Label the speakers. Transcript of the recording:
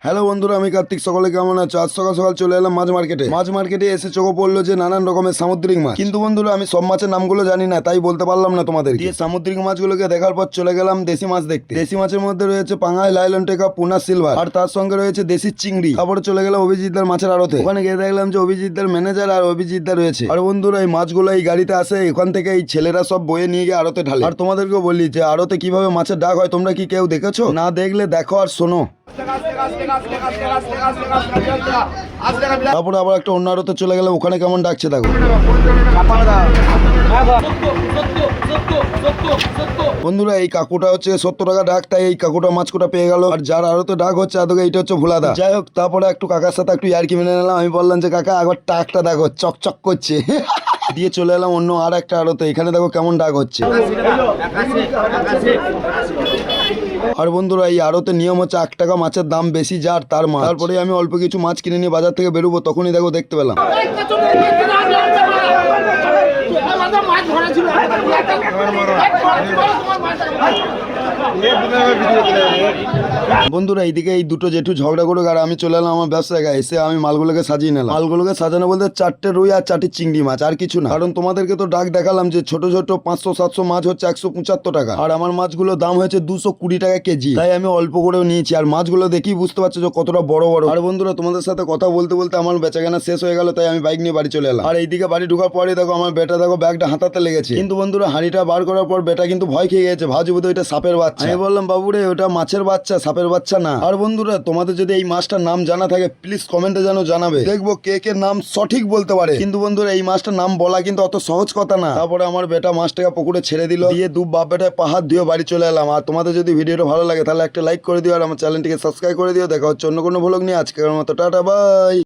Speaker 1: Hello বন্ধুরা, আমি কার্তিক। সকলে কেমন আছো? আজ সকাল সকাল চলে এলাম মাছ মার্কেটে এসে চোখে পড়লো যে নানান রকমের সামুদ্রিক মাছ। কিন্তু বন্ধুরা, আমি সব মাছের নামগুলো জানি না, তাই বলতে পারলাম না তোমাদের। দিয়ে সামুদ্রিক মাছগুলোকে দেখার পর চলে গেলাম দেশি মাছ দেখতে। দেশি মাছের মধ্যে রয়েছে পাঙাশ, লাইলন টেকা, পুনা সিলভার, আর তার সঙ্গে রয়েছে দেশি চিংড়ি। তারপরে চলে গেলাম অভিজিৎদার মাছের আড়তে। ওখানে গিয়ে দেখলাম যে অভিজিৎদার ম্যানেজার আর অভিজিৎদা রয়েছে। আর বন্ধুরা, এই মাছগুলো এই গাড়িতে আসে, এখান থেকে এই ছেলেরা সব বয়ে নিয়ে গিয়ে আড়তে ঢালে। আর তোমাদেরকেও বলি যে আড়তে কিভাবে মাছের ডাক হয়, তোমরা কি কেউ দেখেছো? না দেখলে দেখো আর শোনো। তারপরে আবার একটা অন্য আড়তে চলে গেলাম, ওখানে কেমন ডাকছে দেখো। বন্ধুরা, এই কাকুটা হচ্ছে 70 টাকা ডাক, তাই এই কাকুটা মাছকুটা পেয়ে গেল। আর যার আড়তে ডাক হচ্ছে আদকে এইটা হচ্ছে ভোলাদা। যাই হোক, তারপরে একটু কাকার সাথে একটু ইয়ার্কি মেনে নিলাম। আমি বললাম যে কাকা একবার টাকটা দেখো, চকচক করছে। দিয়ে চলে এলাম অন্য আর একটা আড়তে। এখানে দেখো কেমন ডাক হচ্ছে। আর বন্ধুরা, এই আড়তে নিয়ম হচ্ছে 1 টাকা মাছের দাম বেশি যার তার মাছ। তারপরে আমি অল্প কিছু মাছ কিনে নিয়ে বাজার থেকে বেরোবো, তখনই দেখো দেখতে পেলাম বন্ধুরা, এইদিকে এই দুটো জেঠু ঝগড়া করে আর আমি চলে এলাম আমার ব্যবসায়। এসে আমি মালগুলোকে সাজিয়ে নিলাম। মালগুলোকে সাজানো বলতে 4টে রুই আর 4টি চিংড়ি মাছ, আর কিছু না। কারণ তোমাদেরকে তো ডাক দেখালাম যে ছোট ছোট 500-700 মাছ হচ্ছে 175 টাকা, আর আমার মাছগুলো দাম হয়েছে 220 টাকা কেজি। তাই আমি অল্প করেও নিয়েছি। আর মাছগুলো দেখি বুঝতে পারছো যে কতটা বড় বড়। আর বন্ধুরা, তোমাদের সাথে কথা বলতে বলতে আমার বেচাকেনা শেষ হয়ে গেল, তাই আমি বাইক নিয়ে বাড়ি চলে এলাম। আর এইদিকে বাড়ি ঢোকার পরে দেখো আমার বেটা দেখো ব্যাগটা হাতাতে লেগেছে। কিন্তু বন্ধুরা, হাঁড়িটা বার করার পর বেটা কিন্তু ভয় খেয়ে গেছে, ভাবছি বোধহয় ওইটা সাপের বাচ্চা। আমি বললাম, বাবুরে ওটা মাছের বাচ্চা, সাপের বাচ্চা না। আর বন্ধুরা, তোমাদের যদি এই মাছটার নাম জানা থাকে প্লিজ কমেন্টে যেন জানাবে, দেখবো কে কে নাম সঠিক বলতে পারে। কিন্তু বন্ধুরা, এই মাছটার নাম বলা কিন্তু অত সহজ কথা না। তারপরে আমার বেটা মাছটাকে পুকুরে ছেড়ে দিল, দিয়ে দু বাপ বেটায় পাহাড় ধুয়ে বাড়ি চলে এলাম। আর তোমাদের যদি ভিডিওটা ভালো লাগে তাহলে একটা লাইক করে দিও, আর আমার চ্যানেলটিকে সাবস্ক্রাইব করে দিও। দেখা হচ্ছে অন্য কোনো ভ্লগ নিয়ে। আজকের মতো টাটা, বাই।